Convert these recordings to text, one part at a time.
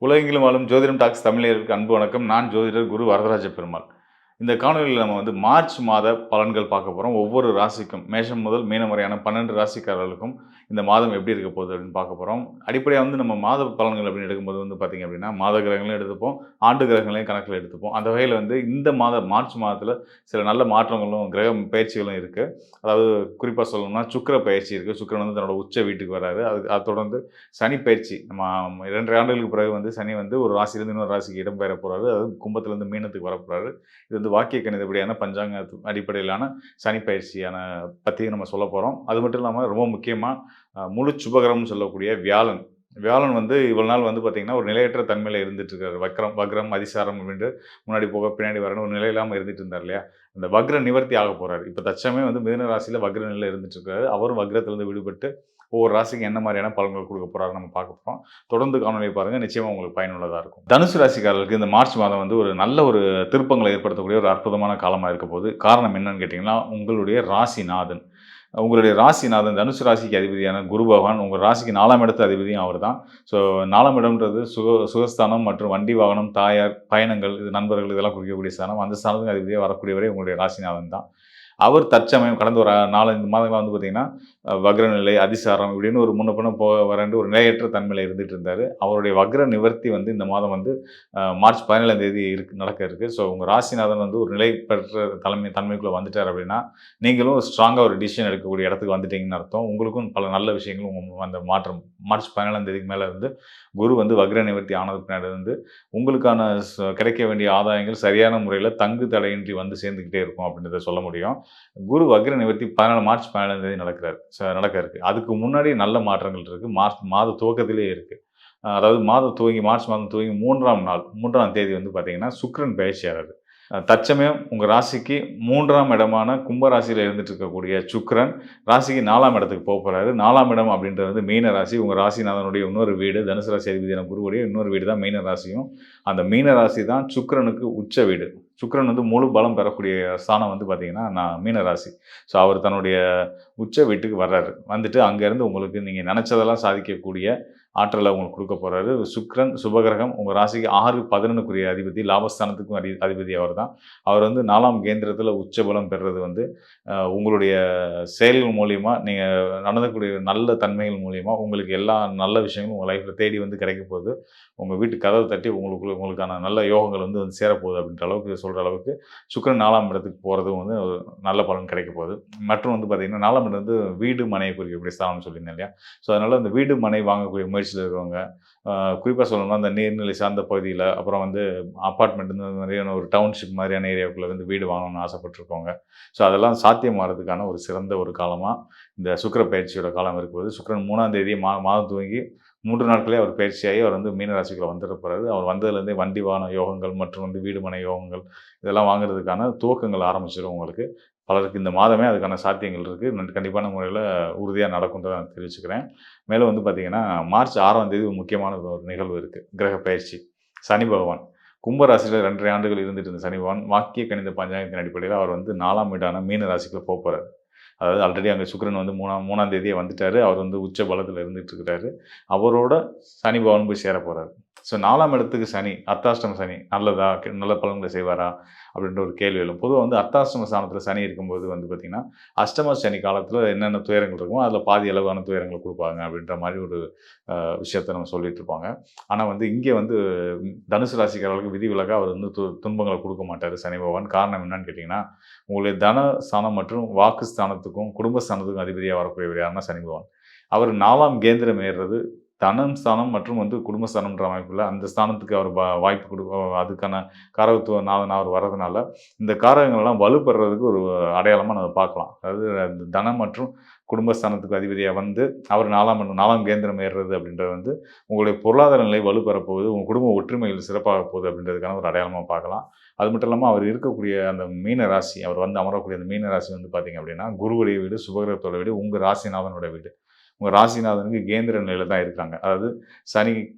உலகெங்கிலும் வாழும் ஜோதிடம் டாக்ஸ் தமிழர்களுக்கு அன்பு வணக்கம். நான் ஜோதிடர் குரு வரதராஜ பெருமாள். இந்த காணொலியில நம்ம மார்ச் மாத பலன்கள் பார்க்க போறோம். ஒவ்வொரு ராசிக்கும் மேஷம் முதல் மீனம் வரையான 12 ராசிக்காரர்களுக்கும் இந்த மாதம் எப்படி இருக்க போகுது அப்படின்னு பார்க்க போறோம். அடிப்படையா நம்ம மாத பலன்கள் அப்படின்னு எடுக்கும்போது பார்த்தீங்க அப்படின்னா, மாத கிரகங்களையும் எடுத்துப்போம், ஆண்டு கிரகங்களையும் கணக்கில எடுத்துப்போம். அந்த வகையில இந்த மார்ச் மாதத்தில சில நல்ல மாற்றங்களும், கிரக பெயர்ச்சிகளும் இருக்கு. அதாவது குறிப்பா சொல்லணும்னா சுக்கிர பெயர்ச்சி இருக்கு. சுக்கிரன் தன்னோட உச்ச வீட்டுக்கு வராரு. அத தொடர்ந்து சனி பெயர்ச்சி. நம்ம 2 ஆண்டுகளுக்கு பிறகு சனி ஒரு ராசியிலிருந்து இன்னொரு ராசிக்கு இடம்பெயர போறாரு. அதாவது கும்பத்திலிருந்து மீனத்துக்கு வரப்போறாரு. இது வாக்கிய கணிதப்படியான பஞ்சாங்க அடிப்படையிலான சனி பயிற்சியான பத்தி நம்ம சொல்ல போறோம். அது மட்டும் இல்லாம ரொம்ப முக்கியமா முழு சுபகிரகம்னு சொல்லக்கூடிய வியாழன். வியாழன் இவ்வளவு நாள் பார்த்தீங்கன்னா, ஒரு நிலையற்ற தன்மையில இருந்துட்டு இருக்காரு. வக்ரம், அதிசாரம் அப்படின்ட்டு முன்னாடி போக பின்னாடி வரன்னு ஒரு நிலை இல்லாம இருந்துட்டு இருந்தார் இல்லையா? அந்த வக்ர நிவர்த்தி ஆக போறாரு. இப்ப தற்சமயம் மிதுன ராசியில வக்ர நிலையில இருந்துட்டு இருக்காரு. அவரும் வக்ரத்திலிருந்து விடுபட்டு ஒவ்வொரு ராசிக்கு என்ன மாதிரியான பலன்கள் கொடுக்க போறாருன்னு நம்ம பார்க்க போறோம். தொடர்ந்து காணொலியை பாருங்க. நிச்சயமா உங்களுக்கு பயனுள்ளதா இருக்கும். தனுசு ராசிக்காரர்களுக்கு இந்த மார்ச் மாதம் ஒரு நல்ல ஒரு திருப்பங்களை ஏற்படுத்தக்கூடிய ஒரு அற்புதமான காலமா இருக்க போகுது. காரணம் என்னன்னு கேட்டீங்கன்னா, உங்களுடைய ராசிநாதன். உங்களுடைய ராசிநாதன் தனுசு ராசிக்கு அதிபதியான குரு பகவான் உங்கள் ராசிக்கு 4ஆம் இடத்து அதிபதியும் அவர் தான். ஸோ 4ஆம் இடம்ன்றது சுகஸ்தானம் மற்றும் வண்டி வாகனம், தாயார், பயணங்கள், இது நண்பர்கள் இதெல்லாம் குறிக்கக்கூடிய ஸ்தானம். அந்த ஸ்தானத்துக்கு அதிபதியாக வரக்கூடியவரே உங்களுடைய ராசிநாதன் தான். அவர் தற்சமயம் கடந்த ஒரு 4-5 மாதங்களா பார்த்தீங்கன்னா, வக்ரநிலை, அதிசாரம் இப்படின்னு ஒரு முன்ன பின்ன வரண்டு ஒரு நிலையற்ற தன்மையில இருந்துட்டு இருந்தாரு. அவருடைய வக்ர நிவர்த்தி இந்த மாதம் மார்ச் 17ஆம் தேதி நடக்க இருக்கு. ஸோ உங்க ராசிநாதன் ஒரு நிலை பெற்ற தன்மைக்குள்ள வந்துட்டார் அப்படின்னா, நீங்களும் ஸ்ட்ராங்கா ஒரு டிசிஷன் எடுக்கக்கூடிய இடத்துக்கு வந்துட்டீங்கன்னு அர்த்தம். உங்களுக்கும் பல நல்ல விஷயங்களும் அந்த மாற்றம் மார்ச் 17ஆம் தேதிக்கு மேல குரு வக்ர நிவர்த்தி ஆனது பின்னாடி உங்களுக்கான கிடைக்க வேண்டிய ஆதாயங்கள் சரியான முறையில தங்கு தடையின்றி சேர்ந்துக்கிட்டே இருக்கும் அப்படின்றத சொல்ல முடியும். குரு வக்ர நிவர்த்தி மார்ச் 17ஆம் தேதி நடக்க இருக்கு. அதுக்கு முன்னாடி நல்ல மாற்றங்கள் இருக்கு. மார்ச் மாத துவக்கத்திலேயே இருக்கு. அதாவது மார்ச் மாதம் துவங்கி 3ஆம் தேதி பார்த்தீங்கன்னா, சுக்கிரன் பயிற்சியாகிறாரு. தற்சமயம் உங்க ராசிக்கு 3ஆம் இடமான கும்ப ராசியில இருந்துட்டு இருக்கக்கூடிய சுக்கிரன் ராசிக்கு 4ஆம் இடத்துக்கு போறாரு. 4ஆம் இடம் அப்படின்றது மீன ராசி. உங்க ராசிநாதனுடைய இன்னொரு வீடு, தனுசு ராசி அதிபதியான குருவுடைய இன்னொரு வீடு தான் மீன ராசியும். அந்த மீன ராசி தான் சுக்கிரனுக்கு உச்ச வீடு. சுக்கிரன் முழு பலம் பெறக்கூடிய ஸ்தானம் பார்த்தீங்கன்னா, மீன ராசி. ஸோ அவர் தன்னுடைய உச்ச வீட்டுக்கு வர்றாரு. வந்துட்டு அங்கேருந்து உங்களுக்கு நீங்க நினைச்சதெல்லாம் சாதிக்கக்கூடிய ஆற்றலை உங்களுக்கு கொடுக்க போறாரு. சுக்கிரன் சுபகிரகம் உங்க ராசிக்கு 6, 11க்குரிய அதிபதி, லாபஸ்தானத்துக்கும் அதிபதி அவர் தான். அவர் 4ஆம் கேந்திரத்தில் உச்சபலம் பெறுறது உங்களுடைய செயல்கள் மூலியமா நீங்க நடந்தக்கூடிய நல்ல தன்மைகள் மூலியமா உங்களுக்கு எல்லா நல்ல விஷயங்களும் உங்க லைஃப்ல தேடி கிடைக்க போகுது. உங்க வீட்டு கதவை தட்டி உங்களுக்கான நல்ல யோகங்கள் சேரப்போகுது அப்படின்ற அளவுக்கு சொல்ற அளவுக்கு சுக்கிரன் 4ஆம் இடத்துக்கு போறதும் நல்ல பலன் கிடைக்க போகுது. மற்றும் பார்த்தீங்கன்னா 4ஆம் இடம் வீடு மனையை குறிக்கக்கூடிய ஸ்தானம்னு சொல்லியிருந்தேன் இல்லையா? ஸோ அதனால அந்த வீடு மனை வாங்கக்கூடிய முயற்சியில் இருக்கிறவங்க, குறிப்பாக சொல்லணும்னா அந்த நீர்நிலை சார்ந்த பகுதியில், அப்புறம் அப்பார்ட்மெண்ட் இந்த மாதிரியான ஒரு டவுன்ஷிப் மாதிரியான ஏரியாவுக்குள்ளே வீடு வாங்கணும்னு ஆசைப்பட்டிருக்கோங்க. ஸோ அதெல்லாம் சாத்தியமாகிறதுக்கான ஒரு சிறந்த ஒரு காலமாக இந்த சுக்கிர பயிற்சியோட காலம் இருக்கும்போது, சுக்கிரன் 3ஆம் தேதி மாதம் துவங்கி 3 நாட்களே அவர் பயிற்சியாகி அவர் மீன ராசிக்குள்ள வந்துட போறாரு. அவர் வந்ததுலேருந்தே வண்டி வாகன யோகங்கள் மற்றும் வீடு மனை யோகங்கள் இதெல்லாம் வாங்குறதுக்கான துவக்கங்கள் ஆரம்பிச்சிடும் உங்களுக்கு. பலருக்கு இந்த மாதமே அதுக்கான சாத்தியங்கள் இருக்குது. கண்டிப்பான முறையில் உறுதியாக நடக்கும்ன்றத நான் தெரிவிச்சுக்கிறேன். மேலும் பார்த்தீங்கன்னா, மார்ச் 6ஆம் தேதி ஒரு முக்கியமான ஒரு நிகழ்வு இருக்குது. கிரக பயிற்சி. சனி பகவான் கும்ப ராசியில் 2.5 ஆண்டுகள் இருந்துட்டு இருந்த சனி பகவான் வாக்கிய கணித பஞ்சாங்கத்தின் அடிப்படையில் அவர் 4ஆம் வீடான மீன ராசிக்குள்ள போறாரு. அதாவது ஆல்ரெடி அங்கே சுக்கிரன் 3ஆம் தேதியே வந்துட்டாரு. அவர் உச்ச பலத்தில் இருந்துட்டு இருக்கிறாரு. அவரோட சனி பகவான் போய் சேர போறாரு. ஸோ 4ஆம் இடத்துக்கு சனி, அர்த்தாஷ்டம சனி நல்லதா? நல்ல பலன்களை செய்வாரா? அப்படின்ற ஒரு கேள்வி எழும். பொதுவாக அர்த்தாஷ்டம ஸ்தானத்தில் சனி இருக்கும்போது பார்த்தீங்கன்னா, அஷ்டம சனி காலத்தில் என்னென்ன துயரங்கள் இருக்குமோ அதில் பாதி அளவான துயரங்கள் கொடுப்பாங்க அப்படின்ற மாதிரி ஒரு விஷயத்த நம்ம சொல்லிட்டு இருப்பாங்க. ஆனால் இங்கே தனுசு ராசிக்காரர்களுக்கு விதிவிலக்காக அவர் துன்பங்களை கொடுக்க மாட்டார் சனி பகவான். காரணம் என்னன்னு கேட்டிங்கன்னா, உங்களுடைய தன ஸ்தானம் மற்றும் வாக்கு ஸ்தானத்துக்கும் குடும்ப ஸ்தானத்துக்கும் அதிபதியாக வரக்கூடியவர் யாருன்னா சனி பகவான். அவர் 4ஆம் கேந்திரம் ஏறுறது தனம் ஸ்தானம் மற்றும் குடும்பஸ்தானம்ன்ற அமைப்பில் அந்த ஸ்தானத்துக்கு அவர் வாய்ப்பு அதுக்கான காரகத்துவ நாதன் அவர் வர்றதுனால இந்த காரகங்கள்லாம் வலுப்பெறதுக்கு ஒரு அடையாளமாக நம்ம பார்க்கலாம். அதாவது தனம் மற்றும் குடும்பஸ்தானத்துக்கு அதிபதியாக அவர் 4ஆம் கேந்திரம் ஏறுறது அப்படின்றது உங்களுடைய பொருளாதார நிலை வலுப்பெறப்போகுது, உங்கள் குடும்ப ஒற்றுமைகள் சிறப்பாக போகுது அப்படின்றதுக்கான ஒரு அடையாளமாக பார்க்கலாம். அது மட்டும் இல்லாமல் அவர் இருக்கக்கூடிய அந்த மீன ராசி, அவர் அமரக்கூடிய அந்த மீன ராசி பார்த்தீங்க அப்படின்னா, குருவுடைய வீடு, சுபகிரகத்தோட வீடு, உங்கள் ராசிநாதனோட வீடு. உங்கள் ராசிநாதனுக்கு கேந்திர நிலையில் தான் இருக்காங்க. அதாவது சனி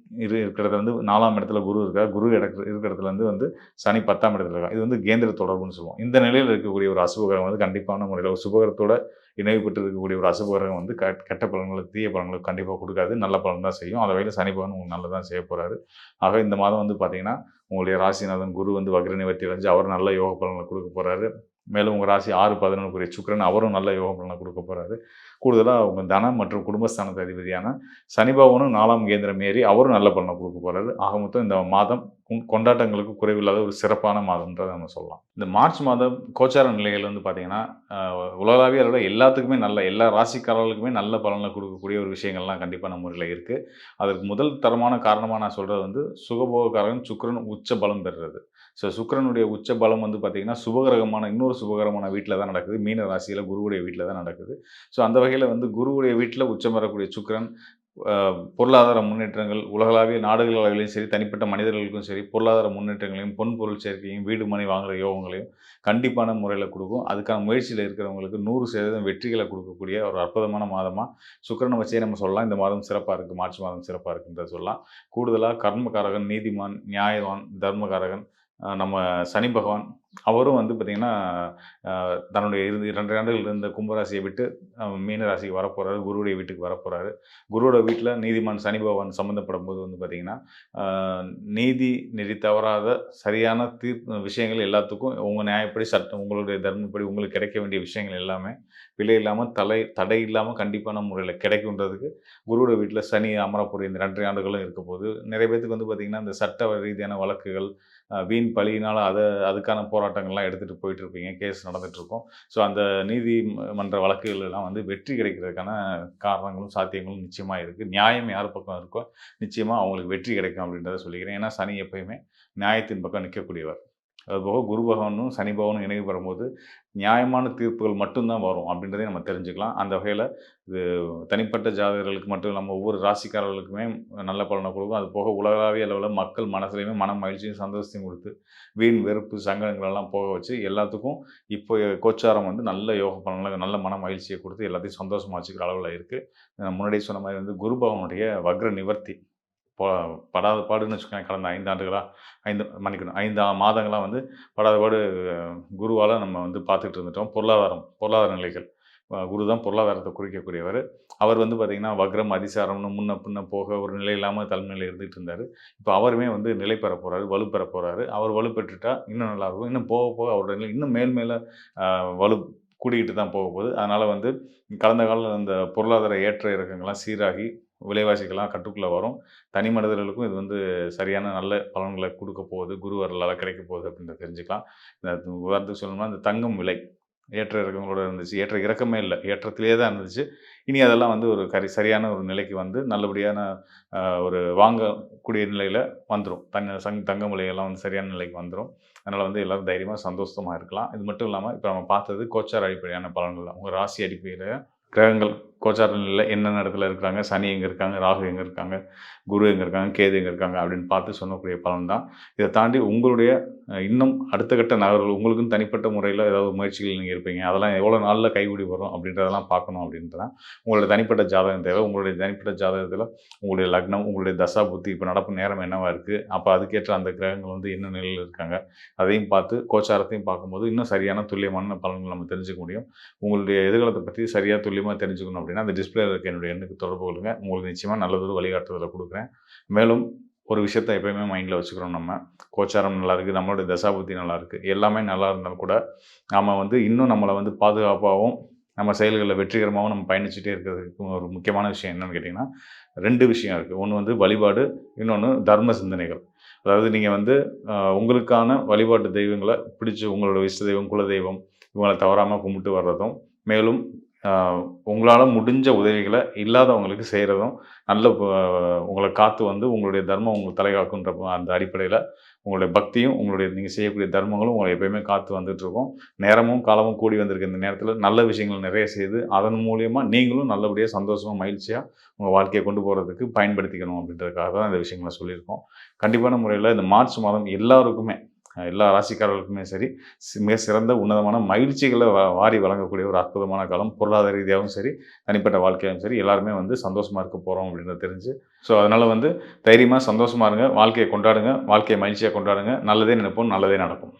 இருக்கிறது வந்து 4ஆம் இடத்துல குரு இருக்கார். குரு இருக்கிற இடத்துல வந்து சனி 10ஆம் இடத்துல இருக்காங்க. இது வந்து கேந்திர தொடர்புன்னு சொல்லுவோம். இந்த நிலையில் இருக்கக்கூடிய ஒரு அசுபகிரகம் வந்து கண்டிப்பான முறையில் ஒரு சுபகிரகத்தோட இணைவு பெற்று இருக்கக்கூடிய ஒரு அசுபகிரகம் வந்து கெட்ட பலன்களை தீய பலன்களை கண்டிப்பாக கொடுக்காது. நல்ல பலன் தான் செய்யும். அந்த வகையில் சனி பகவான் உங்களுக்கு நல்லதான் செய்ய போகிறாரு. ஆக இந்த மாதம் வந்து பார்த்தீங்கன்னா உங்களுடைய ராசிநாதன் குரு வந்து வக்ர நிவர்த்தி அடைஞ்சு அவர் நல்ல யோக பலன்களை கொடுக்க போகிறாரு. மேலும் உங்கள் ராசி 6-11 சுக்கிரன் அவரும் நல்ல யோக பலனை கொடுக்க போகிறாரு. கூடுதலாக உங்கள் தனம் மற்றும் குடும்பஸ்தானத்து அதிபதியான சனி பகவானும் 4ஆம் கேந்திரம் ஏறி அவரும் நல்ல பலனை கொடுக்க போகிறாரு. ஆக மொத்தம் இந்த மாதம் கொண்டாட்டங்களுக்கு குறைவில்லாத ஒரு சிறப்பான மாதம்ன்றதை நம்ம சொல்லலாம். இந்த மார்ச் மாதம் கோச்சார நிலைகள் வந்து பார்த்தீங்கன்னா உலகளாவிய அளவில் எல்லாத்துக்குமே எல்லா ராசிக்காரர்களுக்குமே நல்ல பலனை கொடுக்கக்கூடிய ஒரு விஷயங்கள்லாம் கண்டிப்பாக நம்ம ஊரில் இருக்குது. அதற்கு முதல் தரமான காரணமாக நான் சொல்கிறது வந்து சுகபோகக்காரன் சுக்கிரன் உச்ச பலம் பெறுறது. ஸோ சுக்கிரனுடைய உச்ச பலம் வந்து பார்த்தீங்கன்னா இன்னொரு சுபகரமான வீட்டில் தான் நடக்குது. மீன ராசியில் குருவுடைய வீட்டில் தான் நடக்குது. ஸோ அந்த வகையில் வந்து குருவுடைய வீட்டில் உச்சம் பெறக்கூடிய சுக்கிரன் பொருளாதார முன்னேற்றங்கள் உலகளாவிய நாடுகள் அளவிலையும் சரி, தனிப்பட்ட மனிதர்களுக்கும் சரி, பொருளாதார முன்னேற்றங்களையும் பொன் பொருள் சேர்க்கையும் வீடு மனை வாங்குகிற யோகங்களையும் கண்டிப்பான முறையில் கொடுக்கும். அதுக்கான முயற்சியில் இருக்கிறவங்களுக்கு 100% வெற்றிகளை கொடுக்கக்கூடிய ஒரு அற்புதமான மாதமாக சுக்கிரனை வச்சே நம்ம சொல்லலாம். இந்த மாதம் சிறப்பாக இருக்குது, மார்ச் மாதம் சிறப்பாக இருக்குன்றத சொல்லலாம். கூடுதலாக கர்மகாரகன், நீதிமான், நியாயவான், தர்மகாரகன் நம்ம சனி பகவான் அவரும் வந்து பார்த்திங்கன்னா தன்னுடைய 2 ஆண்டுகள் இருந்த கும்பராசியை விட்டு மீன ராசிக்கு வரப்போகிறாரு. குருவுடைய வீட்டுக்கு வரப்போகிறாரு. குருவோட வீட்டில் நீதிமான் சனி பகவான் சம்மந்தப்படும் போது வந்து பார்த்திங்கன்னா நீதி நெறி தவறாத சரியான விஷயங்கள் எல்லாத்துக்கும் உங்கள் நியாயப்படி சட்டம் உங்களுடைய தர்மப்படி உங்களுக்கு கிடைக்க வேண்டிய விஷயங்கள் எல்லாமே பிழை இல்லாமல் தடை இல்லாமல் கண்டிப்பான முறையில் கிடைக்குன்றதுக்கு குருவோட வீட்டில் சனி அமரப்போகிற இந்த 2 ஆண்டுகளும் இருக்க போது நிறைய பேருக்கு வந்து பார்த்திங்கன்னா இந்த சட்ட ரீதியான வழக்குகள் வீண் பழியினால் அதுக்கான போராட்டங்கள்லாம் எடுத்துகிட்டு போயிட்டுருப்பீங்க. கேஸ் நடந்துகிட்ருக்கும். ஸோ அந்த நீதிமன்ற வழக்குகள் எல்லாம் வந்து வெற்றி கிடைக்கிறதுக்கான காரணங்களும் சாத்தியங்களும் நிச்சயமாக இருக்குது. நியாயம் யார் பக்கம் இருக்கோ நிச்சயமாக அவங்களுக்கு வெற்றி கிடைக்கும் அப்படின்றத சொல்லிக்கிறேன். ஏன்னா சனி எப்பயுமே நியாயத்தின் பக்கம் நிற்கக்கூடியவர். அதுபோக குரு பகவானும் சனி பகவானும் இணைவு பெறும்போது நியாயமான தீர்ப்புகள் மட்டும்தான் வரும் அப்படின்றதையும் நம்ம தெரிஞ்சுக்கலாம். அந்த வகையில் இது தனிப்பட்ட ஜாதகர்களுக்கு மட்டும் இல்லாமல் ஒவ்வொரு ராசிக்காரர்களுக்குமே நல்ல பலனை கொடுக்கும். அது போக உலகளாவிய அளவில் மக்கள் மனசுலையுமே மன மகிழ்ச்சியும் சந்தோஷத்தையும் கொடுத்து வீண் வெறுப்பு சங்கடங்களெல்லாம் போக வச்சு எல்லாத்துக்கும் இப்போ கோச்சாரம் வந்து நல்ல யோக பலன்களை நல்ல மன மகிழ்ச்சியை கொடுத்து எல்லாத்தையும் சந்தோஷமாக வச்சுக்கிற அளவில் இருக்குது. முன்னாடியே சொன்ன மாதிரி வந்து குரு பகவானுடைய வக்ர நிவர்த்தி படாத பாடுன்னு வச்சுக்கோங்க. கடந்த 5 ஆண்டுகளாக 5 மாதங்களாக வந்து படாத பாடு குருவால் நம்ம வந்து பார்த்துட்டு இருந்துட்டோம். பொருளாதார நிலைகள் குரு தான் பொருளாதாரத்தை குறிக்கக்கூடியவர். அவர் வந்து பார்த்திங்கன்னா வக்ரம் அதிசாரம்னு முன்ன பின்ன போக ஒரு நிலை இல்லாமல் தலைமையில் இருந்துகிட்டு இருந்தார். இப்போ அவருமே வந்து நிலை பெற போகிறாரு, வலுப்பெற போகிறாரு. அவர் வலுப்பெற்றுட்டா இன்னும் நல்லாயிருக்கும். இன்னும் போக போக அவரோட நிலை இன்னும் மேல் வலு கூடிக்கிட்டு தான் போக போகுது. அதனால் வந்து கடந்த காலம் அந்த பொருளாதார ஏற்ற இறக்கங்கள்லாம் சீராகி விலைவாசிகள்லாம் கட்டுக்குள்ளே வரும். தனி மனிதர்களுக்கும் இது வந்து சரியான நல்ல பலன்களை கொடுக்க போகுது. குரு அருளால் கிடைக்க போகுது அப்படின்றத தெரிஞ்சுக்கலாம். இந்த உதாரணத்துக்கு சொல்லணும்னா இந்த தங்கம் விலை ஏற்ற இறக்கங்களோடு இருந்துச்சு. ஏற்ற இறக்கமே இல்லை, ஏற்றத்திலே தான் இருந்துச்சு. இனி அதெல்லாம் வந்து ஒரு சரியான ஒரு நிலைக்கு வந்து நல்லபடியான ஒரு வாங்கக்கூடிய நிலையில் வந்துடும். தங்கம் விலையெல்லாம் வந்து சரியான நிலைக்கு வந்துடும். அதனால் வந்து எல்லோரும் தைரியமாக சந்தோஷமாக இருக்கலாம். இது மட்டும் இல்லாமல் இப்போ நம்ம பார்த்தது கோச்சார அடிப்படையான பலன்கள். உங்கள் ராசி அடிப்படையில் கிரகங்கள் கோச்சார நிலையில் என்னென்ன இடத்துல இருக்கிறாங்க, சனி எங்கே இருக்காங்க, ராகு எங்கே இருக்காங்க, குரு எங்கே இருக்காங்க, கேது எங்கே இருக்காங்க அப்படின்னு பார்த்து சொல்லக்கூடிய பலன் தான். இதை தாண்டி உங்களுடைய இன்னும் அடுத்த கட்ட நகர்வுகள் உங்களுக்குன்னு தனிப்பட்ட முறையில் ஏதாவது முயற்சிகள் நீங்கள் இருப்பீங்க. அதெல்லாம் எவ்வளோ நாளில் கைகூடி வரும் அப்படின்றதெல்லாம் பார்க்கணும் அப்படின்ட்டு தான் உங்களுடைய தனிப்பட்ட ஜாதகம் தேவை. உங்களுடைய தனிப்பட்ட ஜாதகத்தில் உங்களுடைய லக்னம், உங்களுடைய தசா புத்தி இப்போ நடப்பு நேரம் என்னவாக இருக்குது, அப்போ அதுக்கேற்ற அந்த கிரகங்கள் வந்து என்ன நிலையில் இருக்காங்க அதையும் பார்த்து கோச்சாரத்தையும் பார்க்கும்போது இன்னும் சரியான துல்லியமான பலன்கள் நம்ம தெரிஞ்சுக்க முடியும். உங்களுடைய எதிர்காலத்தை பற்றி சரியாக துல்லியமாக தெரிஞ்சுக்கணும் அப்படின்னா அந்த டிஸ்பிளேல இருக்க என்னுடைய எண்ணுக்கு தொடர்பு கொள்ளுங்கள். உங்களுக்கு நிச்சயமாக நல்லதொரு வழிகாட்டுதலை கொடுக்குறேன். மேலும் ஒரு விஷயத்தை எப்போயுமே மைண்டில் வச்சுக்கிறோம். நம்ம கோச்சாரம் நல்லாயிருக்கு, நம்மளுடைய தசாபுத்தி நல்லாயிருக்கு, எல்லாமே நல்லா இருந்தாலும் கூட நம்ம வந்து இன்னும் நம்மளை வந்து பாதுகாப்பாகவும் நம்ம செயல்களில் வெற்றிகரமாகவும் நம்ம பயணிச்சுட்டே இருக்கிறதுக்கு ஒரு முக்கியமான விஷயம் என்னென்னு கேட்டிங்கன்னா 2 விஷயம் இருக்குது. ஒன்று வந்து வழிபாடு, இன்னொன்று தர்ம சிந்தனைகள். அதாவது நீங்கள் வந்து உங்களுக்கான வழிபாட்டு தெய்வங்களை பிடிச்சி உங்களோட இஷ்ட தெய்வம், குலதெய்வம் இவங்களை தவறாமல் கும்பிட்டு வர்றதும், மேலும் உங்களால் முடிஞ்ச உதவிகளை இல்லாதவங்களுக்கு செய்கிறதும் நல்ல உங்களை காத்து வந்து உங்களுடைய தர்மம் உங்களுக்கு தலைகாக்குன்ற அந்த அடிப்படையில் உங்களுடைய பக்தியும் உங்களுடைய நீங்கள் செய்யக்கூடிய தர்மங்களும் உங்களை எப்போயுமே காத்து வந்துட்டுருக்கும். நேரமும் காலமும் கூடி வந்திருக்க இந்த நேரத்தில் நல்ல விஷயங்கள் நிறைய செய்து அதன் மூலியமாக நீங்களும் நல்லபடியாக சந்தோஷமாக மகிழ்ச்சியாக உங்கள் வாழ்க்கையை கொண்டு போகிறதுக்கு பயன்படுத்திக்கணும் அப்படின்றதுக்காக தான் இந்த விஷயங்களை சொல்லியிருக்கோம். கண்டிப்பான முறையில் இந்த மார்ச் மாதம் எல்லாருக்குமே எல்லா ராசிக்காரர்களுக்குமே சரி மிக சிறந்த உன்னதமான மகிழ்ச்சிகளை வாரி வழங்கக்கூடிய ஒரு அற்புதமான காலம். பொருளாதார ரீதியாகவும் சரி, தனிப்பட்ட வாழ்க்கையாகவும் சரி, எல்லாருமே வந்து சந்தோஷமாக இருக்க போகிறோம் அப்படின்றத தெரிஞ்சு, ஸோ அதனால் வந்து தைரியமாக சந்தோஷமாக இருங்க, வாழ்க்கையை கொண்டாடுங்க, வாழ்க்கையை மகிழ்ச்சியாக கொண்டாடுங்க. நல்லதே நினைப்போம், நல்லதே நடக்கும்.